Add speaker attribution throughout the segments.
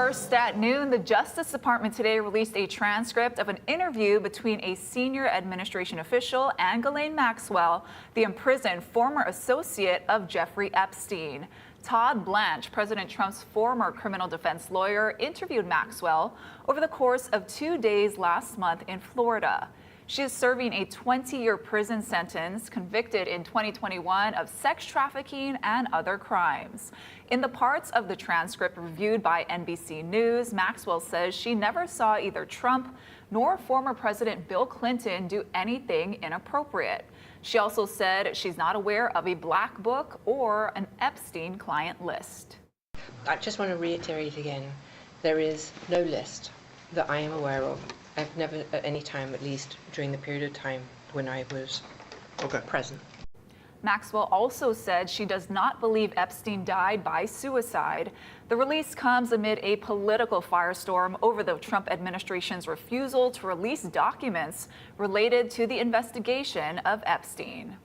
Speaker 1: First at noon, the Justice Department today released a transcript of an interview between a senior administration official and Ghislaine Maxwell, the imprisoned former associate of Jeffrey Epstein. Todd Blanche, President Trump's former criminal defense lawyer, interviewed Maxwell over the course of 2 days last month in Florida. She is serving a 20-year prison sentence, convicted in 2021 of sex trafficking and other crimes. In the parts of the transcript reviewed by NBC News, Maxwell says she never saw either Trump nor former President Bill Clinton do anything inappropriate. She also said she's not aware of a black book or an Epstein client list.
Speaker 2: I just want to reiterate again, there is no list that I am aware of. I've never, at any time, at least during the period of time when I was present.
Speaker 1: Maxwell also said she does not believe Epstein died by suicide. The release comes amid a political firestorm over the Trump administration's refusal to release documents related to the investigation of Epstein.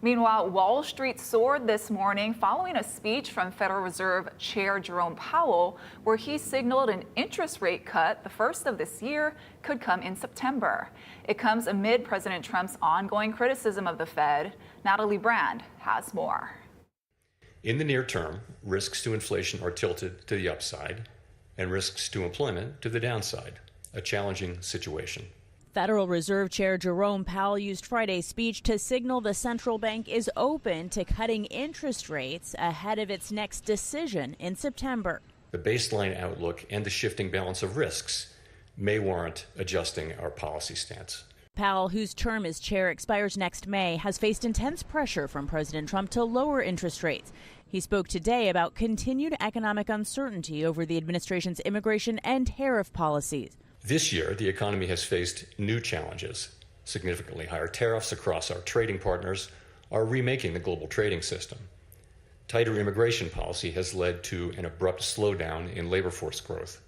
Speaker 1: Meanwhile, Wall Street soared this morning following a speech from Federal Reserve Chair Jerome Powell, where he signaled an interest rate cut, the first of this year, could come in September. It comes amid President Trump's ongoing criticism of the Fed. Natalie Brand has more.
Speaker 3: In the near term, risks to inflation are tilted to the upside and risks to employment to the downside, a challenging situation.
Speaker 4: Federal Reserve Chair Jerome Powell used Friday's speech to signal the central bank is open to cutting interest rates ahead of its next decision in September.
Speaker 3: The baseline outlook and the shifting balance of risks may warrant adjusting our policy stance.
Speaker 4: Powell, whose term as chair expires next May, has faced intense pressure from President Trump to lower interest rates. He spoke today about continued economic uncertainty over the administration's immigration and tariff policies.
Speaker 3: This year, the economy has faced new challenges. Significantly higher tariffs across our trading partners are remaking the global trading system. Tighter immigration policy has led to an abrupt slowdown in labor force growth.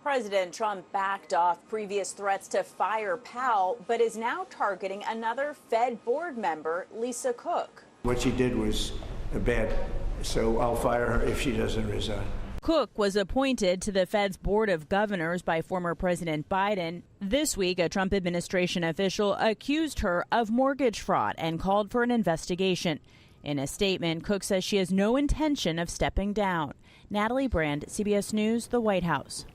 Speaker 5: President Trump backed off previous threats to fire Powell, but is now targeting another Fed board member, Lisa Cook.
Speaker 6: What she did was bad, so I'll fire her if she doesn't resign.
Speaker 4: Cook was appointed to the Fed's Board of Governors by former President Biden. This week, a Trump administration official accused her of mortgage fraud and called for an investigation. In a statement, Cook says she has no intention of stepping down. Natalie Brand, CBS News, the White House.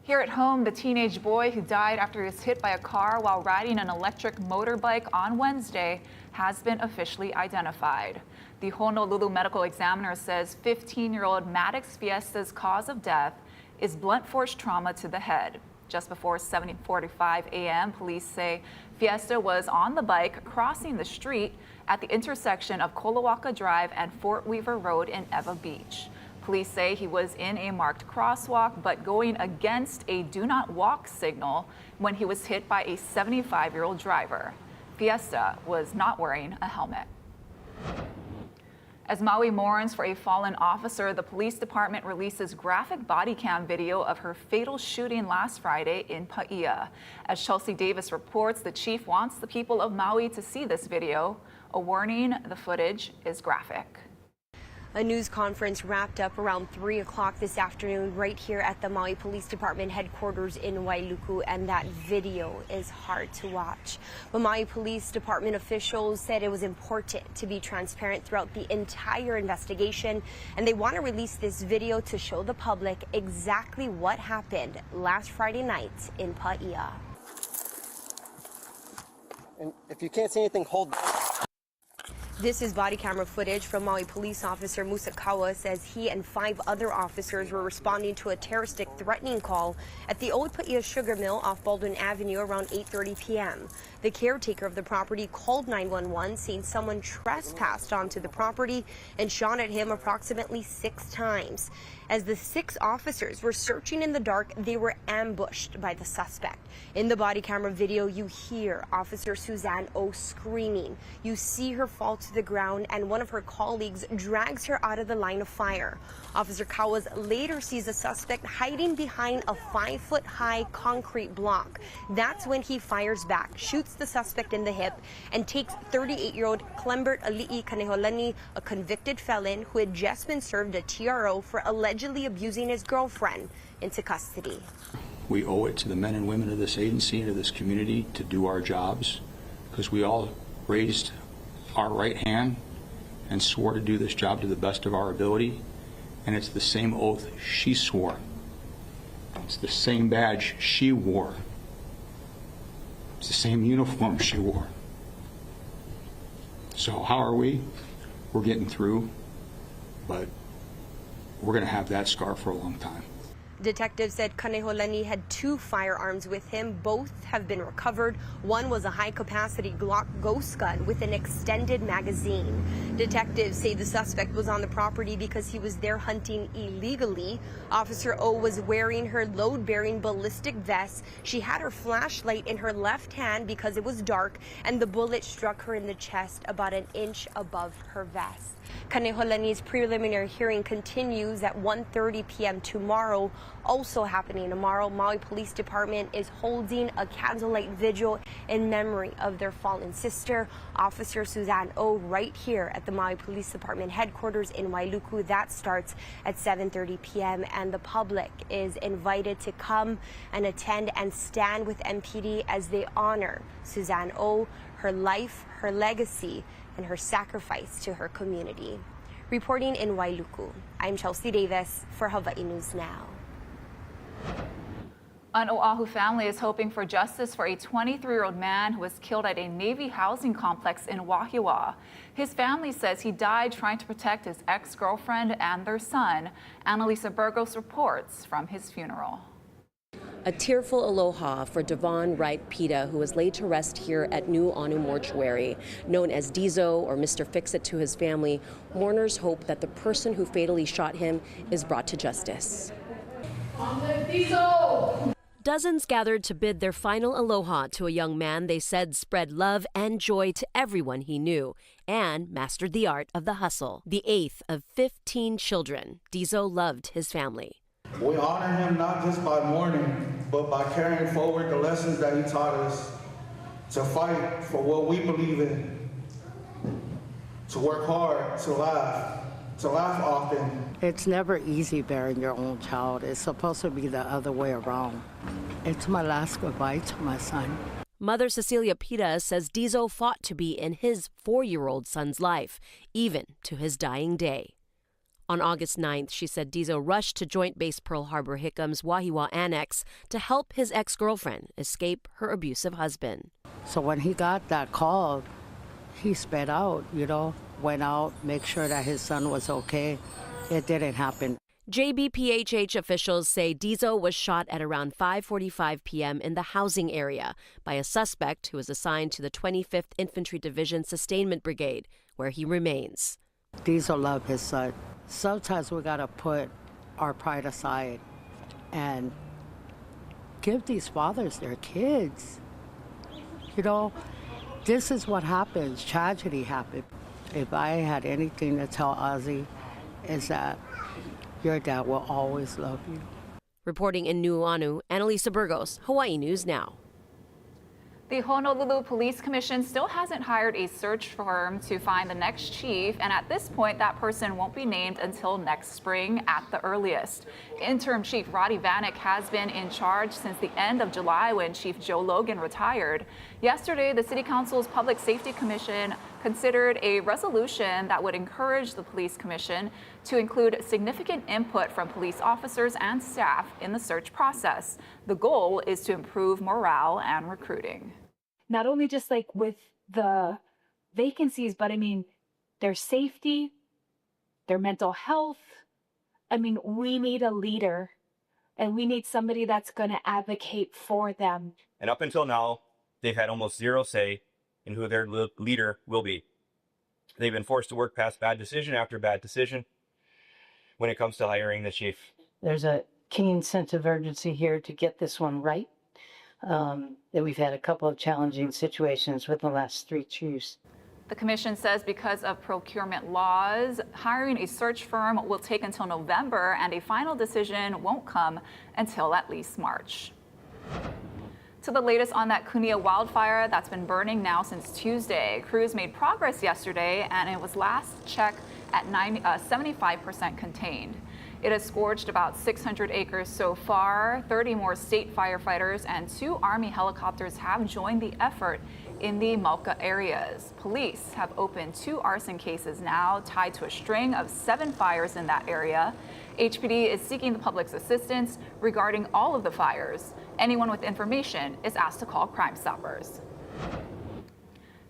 Speaker 1: Here at home, the teenage boy who died after he was hit by a car while riding an electric motorbike on Wednesday has been officially identified. The Honolulu medical examiner says 15-year-old Maddox Fiesta's cause of death is blunt force trauma to the head. Just before 7:45 a.m., police say Fiesta was on the bike crossing the street at the intersection of Kolawaka Drive and Fort Weaver Road in Ewa Beach. Police say he was in a marked crosswalk but going against a do not walk signal when he was hit by a 75-year-old driver. Fiesta was not wearing a helmet. As Maui mourns for a fallen officer, the police department releases graphic body cam video of her fatal shooting last Friday in Paia. As Chelsea Davis reports, the chief wants the people of Maui to see this video. A warning, the footage is graphic.
Speaker 7: A news conference wrapped up around 3 o'clock this afternoon right here at the Maui Police Department headquarters in Wailuku, and that video is hard to watch. But Maui Police Department officials said it was important to be transparent throughout the entire investigation, and they want to release this video to show the public exactly what happened last Friday night in Paia.
Speaker 8: And if you can't see anything, hold.
Speaker 7: This is body camera footage from Maui police officer Musakawa says he and 5 other officers were responding to a terroristic threatening call at the Old Paia Sugar Mill off Baldwin Avenue around 8:30 p.m. The caretaker of the property called 911 saying someone trespassed onto the property and shot at him approximately 6 times. As the 6 officers were searching in the dark, they were ambushed by the suspect. In the body camera video, you hear Officer Suzanne O screaming. You see her fall to the ground, and one of her colleagues drags her out of the line of fire. Officer Kawas later sees the suspect hiding behind a 5-foot-high concrete block. That's when he fires back, shoots the suspect in the hip, and takes 38-year-old Clembert Ali'i Kaneholani, a convicted felon who had just been served a TRO for allegedly abusing his girlfriend, into custody.
Speaker 9: We owe it to the men and women of this agency and of this community to do our jobs, because we all raised our right hand and swore to do this job to the best of our ability, and it's the same oath she swore. It's the same badge she wore. It's the same uniform she wore. So how are we? We're getting through, but we're going to have that scar for a long time.
Speaker 7: Detectives said Kaneholani had 2 firearms with him. Both have been recovered. One was a high-capacity Glock ghost gun with an extended magazine. Detectives say the suspect was on the property because he was there hunting illegally. Officer O was wearing her load-bearing ballistic vest. She had her flashlight in her left hand because it was dark, and the bullet struck her in the chest about an inch above her vest. Kaneholani's preliminary hearing continues at 1:30 p.m. tomorrow. Also happening tomorrow, Maui Police Department is holding a candlelight vigil in memory of their fallen sister, Officer Suzanne O, right here at the Maui Police Department headquarters in Wailuku. That starts at 7:30 p.m. and the public is invited to come and attend and stand with MPD as they honor Suzanne O, her life, her legacy, and her sacrifice to her community. Reporting in Wailuku, I'm Chelsea Davis for Hawaii News Now.
Speaker 1: An Oahu family is hoping for justice for a 23-year-old man who was killed at a Navy housing complex in Wahiwa. His family says he died trying to protect his ex-girlfriend and their son. Annalisa Burgos reports from his funeral.
Speaker 10: A tearful aloha for Devon Wright Pita, who was laid to rest here at Nu'uanu Mortuary. Known as Dizo or Mr. Fix-It to his family, mourners hope that the person who fatally shot him is brought to justice. Dozens gathered to bid their final aloha to a young man they said spread love and joy to everyone he knew and mastered the art of the hustle. The 8th of 15 children, Dizo loved his family.
Speaker 11: We honor him not just by mourning, but by carrying forward the lessons that he taught us, to fight for what we believe in, to work hard, to laugh often.
Speaker 12: It's never easy bearing your own child. It's supposed to be the other way around. It's my last goodbye to my son.
Speaker 10: Mother Cecilia Pita says Dizo fought to be in his 4-year-old son's life, even to his dying day. On August 9th, she said Dizo rushed to Joint Base Pearl Harbor Hickham's Wahiwa Annex to help his ex-girlfriend escape her abusive husband.
Speaker 12: So when he got that call, he sped out, went out, make sure that his son was okay. It didn't happen.
Speaker 10: JBPHH officials say Dizo was shot at around 5:45 p.m. in the housing area by a suspect who was assigned to the 25th Infantry Division Sustainment Brigade, where he remains.
Speaker 12: Dizo loved his son. Sometimes we gotta put our pride aside and give these fathers their kids. This is what happens. Tragedy happened. If I had anything to tell Ozzy, is that your dad will always love you.
Speaker 10: Reporting in Nu'uanu, Annalisa Burgos, Hawaii News Now.
Speaker 1: The Honolulu Police Commission still hasn't hired a search firm to find the next chief, and at this point, that person won't be named until next spring at the earliest. Interim Chief Roddy Vanek has been in charge since the end of July when Chief Joe Logan retired. Yesterday, the City Council's Public Safety Commission considered a resolution that would encourage the Police Commission to include significant input from police officers and staff in the search process. The goal is to improve morale and recruiting.
Speaker 13: Not only just like with the vacancies, but their safety, their mental health. We need a leader, and we need somebody that's going to advocate for them.
Speaker 14: And up until now, they've had almost zero say in who their leader will be. They've been forced to work past bad decision after bad decision when it comes to hiring the chief.
Speaker 15: There's a keen sense of urgency here to get this one right. That we've had a couple of challenging situations with the last 3 chiefs.
Speaker 1: The commission says because of procurement laws, hiring a search firm will take until November, and a final decision won't come until at least March. To the latest on that Kunia wildfire that's been burning now since Tuesday. Crews made progress yesterday, and it was last checked at 75% contained. It has scorched about 600 acres so far. 30 more state firefighters and 2 Army helicopters have joined the effort in the Mauka areas. Police have opened 2 arson cases now, tied to a string of 7 fires in that area. HPD is seeking the public's assistance regarding all of the fires. Anyone with information is asked to call Crime Stoppers.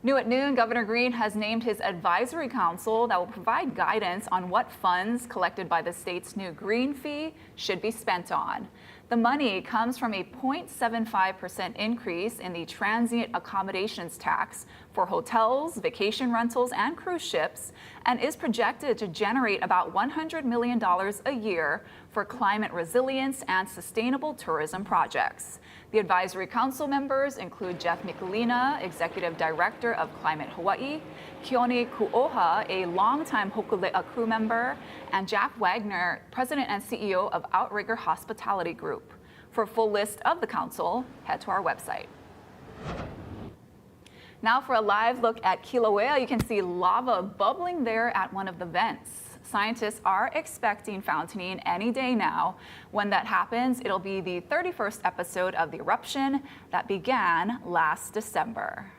Speaker 1: New at noon, Governor Green has named his advisory council that will provide guidance on what funds collected by the state's new green fee should be spent on. The money comes from a 0.75% increase in the transient accommodations tax for hotels, vacation rentals, and cruise ships, and is projected to generate about $100 million a year for climate resilience and sustainable tourism projects. The advisory council members include Jeff Mikulina, Executive Director of Climate Hawaii, Keone Kuoha, a longtime Hokulea crew member, and Jack Wagner, President and CEO of Outrigger Hospitality Group. For a full list of the council, head to our website. Now for a live look at Kilauea, you can see lava bubbling there at one of the vents. Scientists are expecting fountaining any day now. When that happens, it'll be the 31st episode of the eruption that began last December.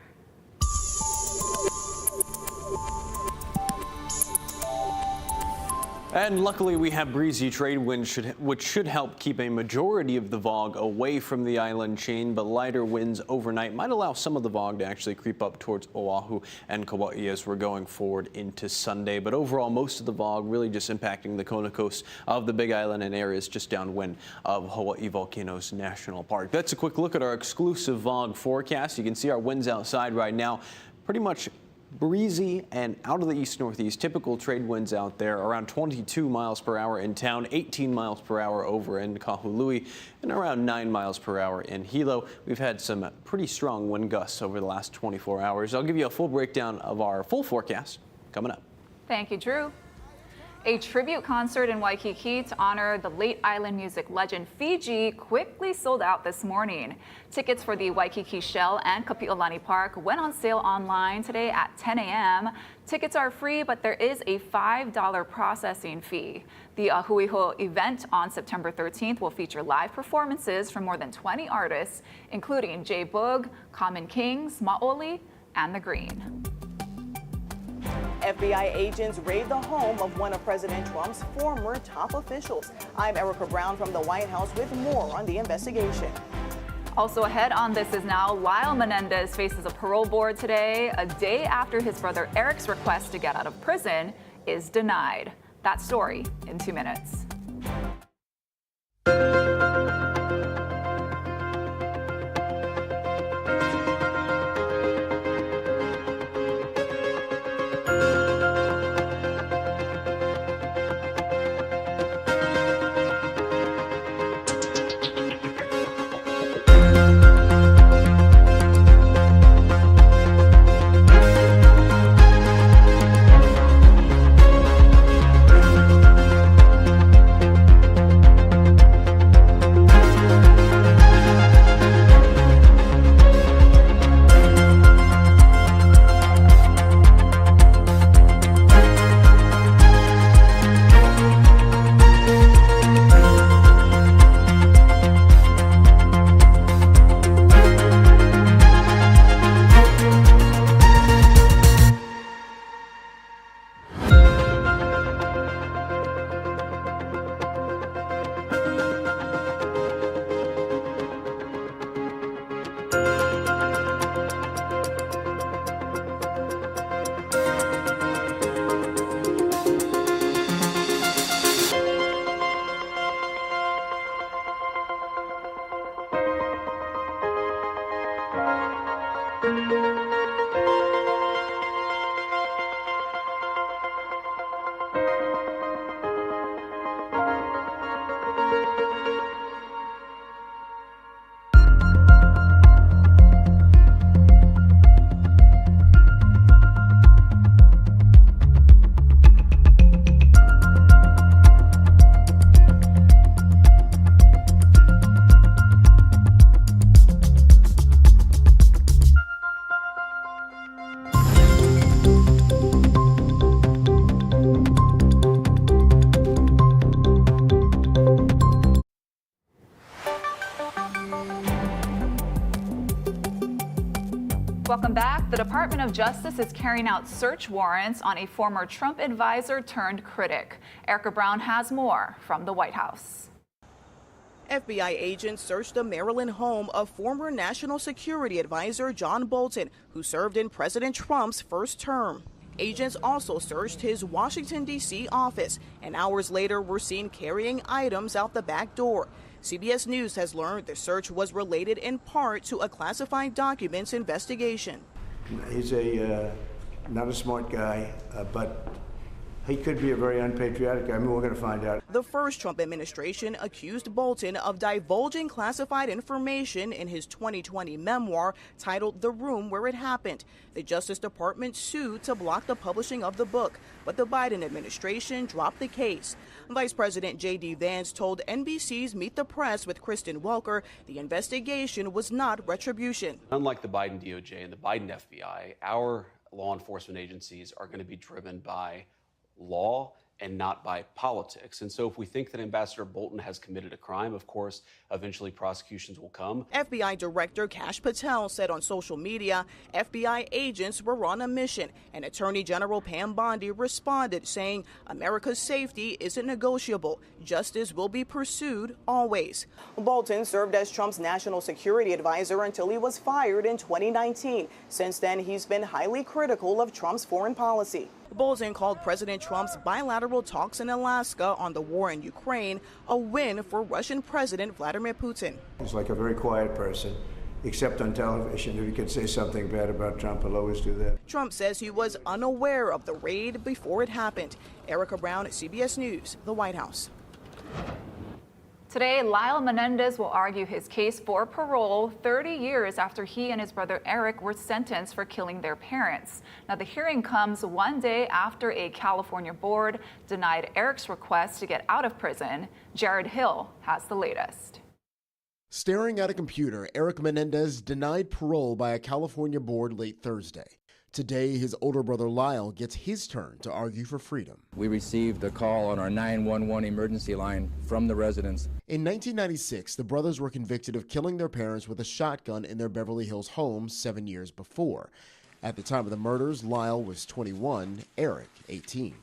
Speaker 16: And luckily we have breezy trade winds which should help keep a majority of the fog away from the island chain, but lighter winds overnight might allow some of the fog to actually creep up towards Oahu and Kauai as we're going forward into Sunday. But overall, most of the fog really just impacting the Kona coast of the Big Island and areas just downwind of Hawaii Volcanoes National Park. That's a quick look at our exclusive fog forecast. You can see our winds outside right now, pretty much breezy and out of the east-northeast. Typical trade winds out there around 22 miles per hour in town, 18 miles per hour over in Kahului, and around 9 miles per hour in Hilo. We've had some pretty strong wind gusts over the last 24 hours. I'll give you a full breakdown of our full forecast coming up.
Speaker 1: Thank you, Drew. A tribute concert in Waikiki to honor the late island music legend Fiji quickly sold out this morning. Tickets for the Waikiki Shell and Kapi'olani Park went on sale online today at 10 a.m. Tickets are free, but there is a $5 processing fee. The Ahuiho event on September 13th will feature live performances from more than 20 artists, including J. Boog, Common Kings, Maoli, and The Green.
Speaker 17: FBI agents raid the home of one of President Trump's former top officials. I'm Erica Brown from the White House with more on the investigation.
Speaker 1: Also ahead on This Is Now, Lyle Menendez faces a parole board today, a day after his brother Eric's request to get out of prison is denied. That story in 2 minutes. Welcome back. The Department of Justice is carrying out search warrants on a former Trump advisor turned critic. Erica Brown has more from the White House.
Speaker 17: FBI agents searched the Maryland home of former National Security Advisor John Bolton, who served in President Trump's first term. Agents also searched his Washington, D.C. office, and hours later were seen carrying items out the back door. CBS News has learned the search was related in part to a classified documents investigation.
Speaker 6: He's not a smart guy, but he could be a very unpatriotic guy. I mean, we're going to find out.
Speaker 17: The first Trump administration accused Bolton of divulging classified information in his 2020 memoir titled The Room Where It Happened. The Justice Department sued to block the publishing of the book, but the Biden administration dropped the case. Vice President J.D. Vance told NBC's Meet the Press with Kristen Welker the investigation was not retribution.
Speaker 18: Unlike the Biden DOJ and the Biden FBI, our law enforcement agencies are going to be driven by law and not by politics. And so if we think that Ambassador Bolton has committed a crime, of course, eventually prosecutions will come.
Speaker 17: FBI Director Kash Patel said on social media FBI agents were on a mission, and Attorney General Pam Bondi responded saying America's safety isn't negotiable. Justice will be pursued always. Bolton served as Trump's national security advisor until he was fired in 2019. Since then, he's been highly critical of Trump's foreign policy. Bolton called President Trump's bilateral talks in Alaska on the war in Ukraine a win for Russian President Vladimir Putin.
Speaker 6: He's like a very quiet person, except on television. If you could say something bad about Trump, he'll always do that.
Speaker 17: Trump says he was unaware of the raid before it happened. Erica Brown, CBS News, the White House.
Speaker 1: Today, Lyle Menendez will argue his case for parole 30 years after he and his brother Eric were sentenced for killing their parents. Now, the hearing comes one day after a California board denied Eric's request to get out of prison. Jared Hill has the latest.
Speaker 19: Staring at a computer, Eric Menendez denied parole by a California board late Thursday. Today, his older brother Lyle gets his turn to argue for freedom.
Speaker 20: We received a call on our 911 emergency line from the residents.
Speaker 19: In 1996, the brothers were convicted of killing their parents with a shotgun in their Beverly Hills home 7 years before. At the time of the murders, Lyle was 21, Eric 18.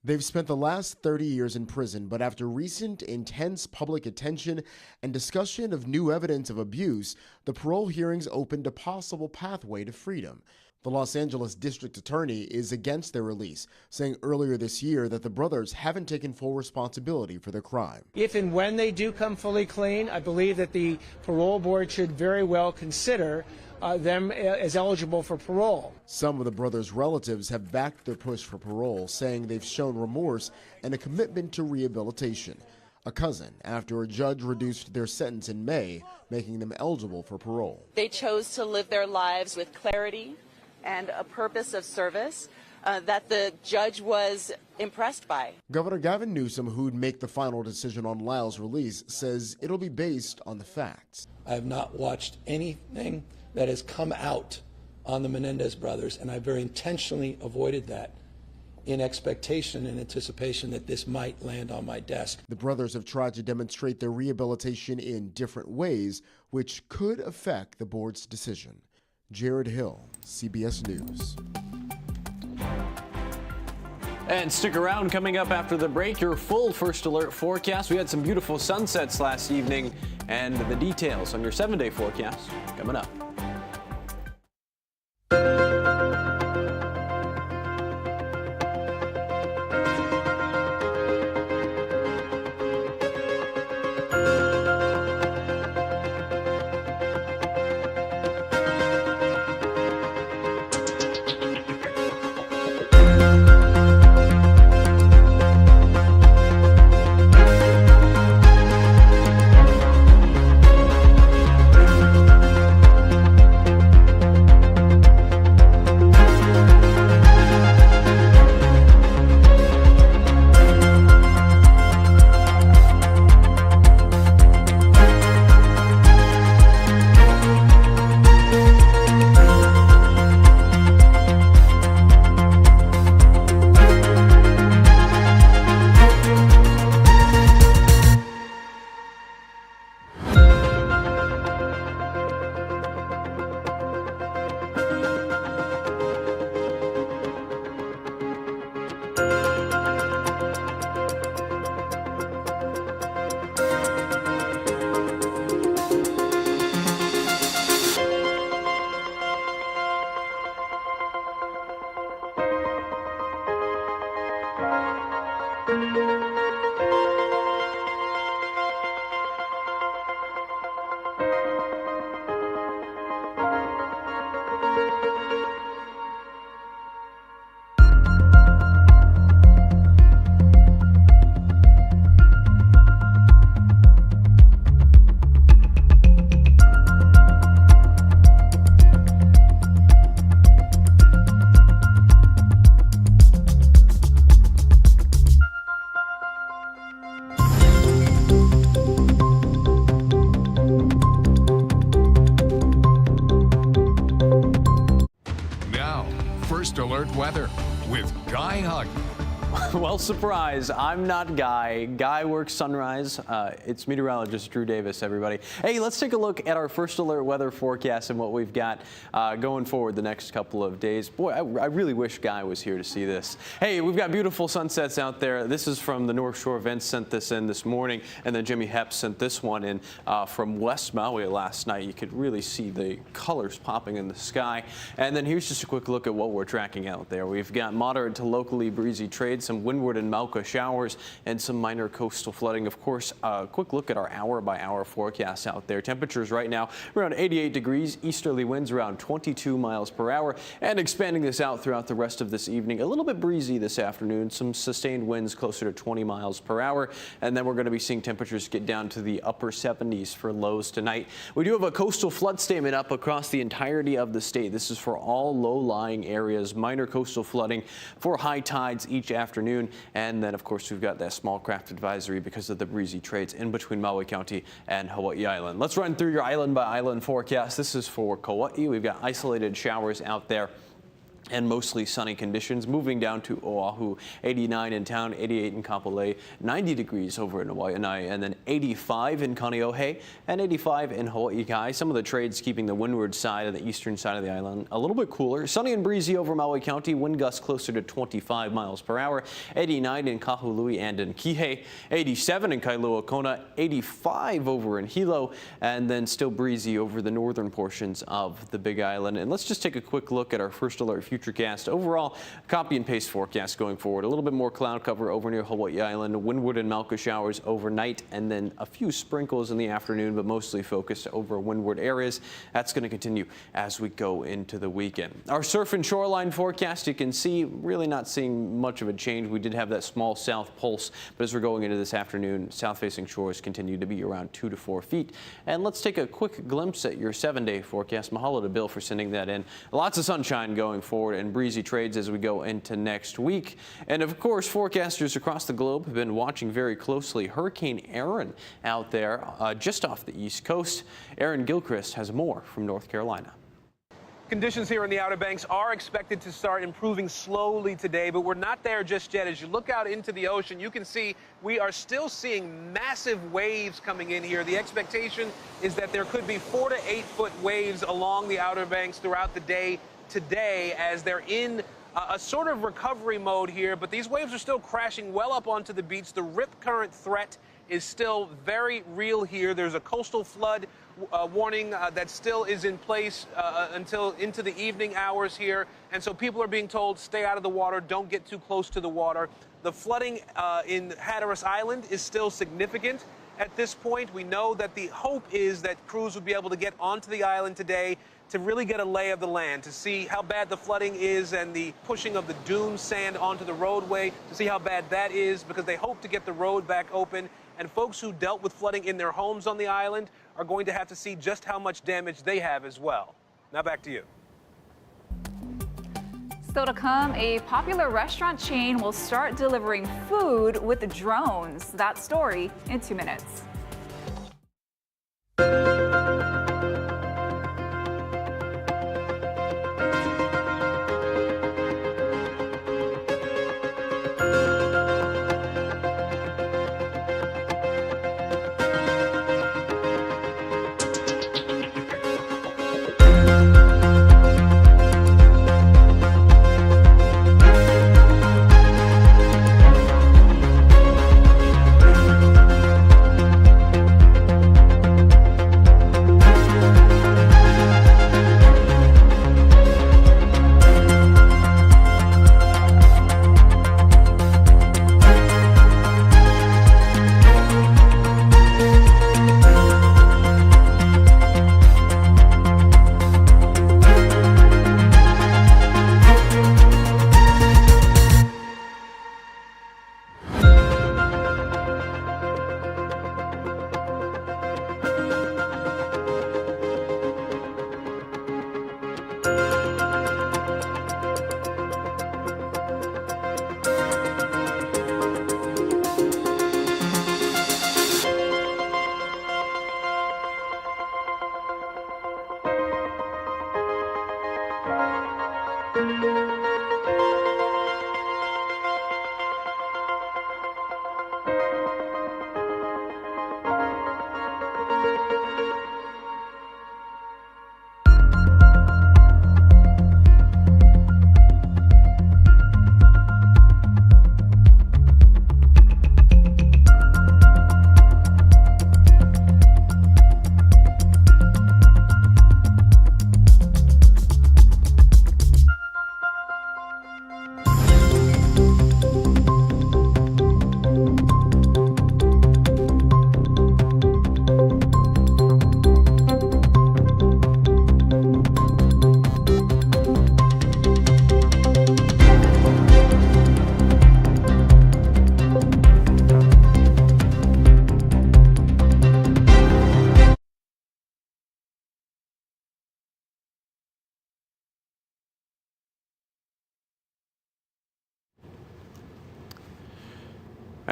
Speaker 19: They've spent the last 30 years in prison, but after recent intense public attention and discussion of new evidence of abuse, the parole hearings opened a possible pathway to freedom. The Los Angeles District Attorney is against their release, saying earlier this year that the brothers haven't taken full responsibility for their crime.
Speaker 21: If and when they do come fully clean, I believe that the parole board should very well consider them as eligible for parole.
Speaker 19: Some of the brothers' relatives have backed their push for parole, saying they've shown remorse and a commitment to rehabilitation. A cousin, after a judge reduced their sentence in May, making them eligible for parole.
Speaker 22: They chose to live their lives with clarity and a purpose of service that the judge was impressed by.
Speaker 19: Governor Gavin Newsom, who'd make the final decision on Lyle's release, says it'll be based on the facts.
Speaker 23: I have not watched anything that has come out on the Menendez brothers, and I very intentionally avoided that in expectation and anticipation that this might land on my desk.
Speaker 19: The brothers have tried to demonstrate their rehabilitation in different ways, which could affect the board's decision. Jared Hill, CBS News.
Speaker 16: And stick around. Coming up after the break, your full First Alert forecast. We had some beautiful sunsets last evening, and the details on your 7-day forecast coming up.
Speaker 2: weather with Guy Hug.
Speaker 16: Well, surprise, I'm not Guy. Guy works sunrise. It's meteorologist Drew Davis, everybody. Hey, let's take a look at our first alert weather forecast and what we've got going forward the next couple of days. Boy, I really wish Guy was here to see this. Hey, we've got beautiful sunsets out there. This is from the North Shore. Vince sent this in this morning, and then Jimmy Hepp sent this one in from West Maui last night. You could really see the colors popping in the sky. And then here's just a quick look at what we're tracking out there. We've got moderate to locally breezy trades, some windward and Mauka showers, and some minor coastal flooding. Of course, a quick look at our hour-by-hour forecast out there. Temperatures right now around 88 degrees, easterly winds around 22 miles per hour, and expanding this out throughout the rest of this evening. A little bit breezy this afternoon, some sustained winds closer to 20 miles per hour, and then we're going to be seeing temperatures get down to the upper 70s for lows tonight. We do have a coastal flood statement up across the entirety of the state. This is for all low-lying areas, minor coastal flooding for high tides each afternoon. And then, of course, we've got that small craft advisory because of the breezy trades in between Maui County and Hawaii Island. Let's run through your island-by-island forecast. This is for Kauai. We've got isolated showers out there and mostly sunny conditions. Moving down to Oahu, 89 in town, 88 in Kapolei, 90 degrees over in Waianae, and then 85 in Kaneohe and 85 in Hawaii Kai. Some of the trades keeping the windward side and the eastern side of the island a little bit cooler. Sunny and breezy over Maui County, wind gusts closer to 25 miles per hour, 89 in Kahului and in Kihei, 87 in Kailua Kona, 85 over in Hilo, and then still breezy over the northern portions of the Big Island. And let's just take a quick look at our first alert Futurecast. Overall, copy and paste forecast going forward. A little bit more cloud cover over near Hawaii Island, windward and Mauka showers overnight, and then a few sprinkles in the afternoon, but mostly focused over windward areas. That's going to continue as we go into the weekend. Our surf and shoreline forecast, you can see, really not seeing much of a change. We did have that small south pulse, but as we're going into this afternoon, south-facing shores continue to be around 2 to 4 feet. And let's take a quick glimpse at your 7-day forecast. Mahalo to Bill for sending that in. Lots of sunshine going forward and breezy trades as we go into next week. And of course, forecasters across the globe have been watching very closely Hurricane Aaron out there just off the East Coast. Aaron Gilchrist has more from North Carolina.
Speaker 3: Conditions here in the Outer Banks are expected to start improving slowly today, but we're not there just yet. As you look out into the ocean, you can see we are still seeing massive waves coming in here. The expectation is that there could be 4 to 8 foot waves along the Outer Banks throughout the day today, as they're in a sort of recovery mode here, but these waves are still crashing well up onto the beach. The rip current threat is still very real here. There's a coastal flood warning that still is in place until into the evening hours here, and so people are being told stay out of the water, don't get too close to the water. The flooding in Hatteras Island is still significant at this point. We know that the hope is that crews would be able to get onto the island today to really get a lay of the land, to see how bad the flooding is and the pushing of the dune sand onto the roadway, to see how bad that is, because they hope to get the road back open. And folks who dealt with flooding in their homes on the island are going to have to see just how much damage they have as well. Now back to you.
Speaker 1: Still to come, a popular restaurant chain will start delivering food with drones. That story in 2 minutes.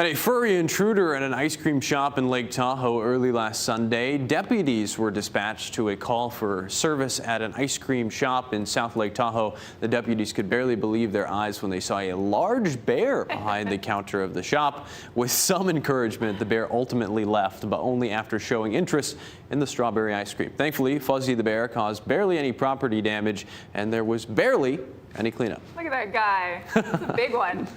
Speaker 16: And a furry intruder at an ice cream shop in Lake Tahoe early last Sunday. Deputies were dispatched to a call for service at an ice cream shop in South Lake Tahoe. The deputies could barely believe their eyes when they saw a large bear behind the counter of the shop. With some encouragement, the bear ultimately left, but only after showing interest in the strawberry ice cream. Thankfully, Fuzzy the bear caused barely any property damage, and there was barely any cleanup.
Speaker 1: Look at that guy. That's a big one.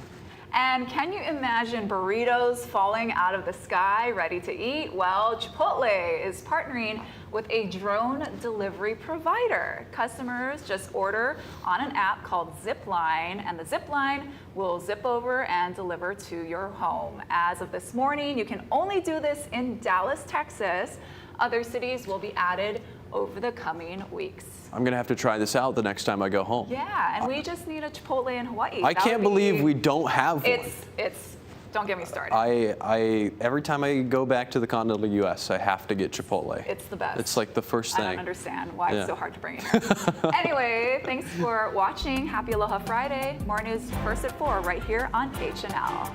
Speaker 1: And can you imagine burritos falling out of the sky ready to eat? Well, Chipotle is partnering with a drone delivery provider. Customers just order on an app called Zipline, and the Zipline will zip over and deliver to your home. As of this morning, you can only do this in Dallas, Texas. Other cities will be added over the coming weeks.
Speaker 16: I'm gonna have to try this out the next time I go home.
Speaker 1: Yeah, and we just need a Chipotle in Hawaii.
Speaker 16: I can't believe we don't have one.
Speaker 1: It's don't get me started.
Speaker 16: Every time I go back to the continental U.S., I have to get Chipotle.
Speaker 1: It's the best.
Speaker 16: It's like the first thing.
Speaker 1: I don't understand why it's so hard to bring in. Anyway, thanks for watching. Happy Aloha Friday. More news first at 4 right here on HNL.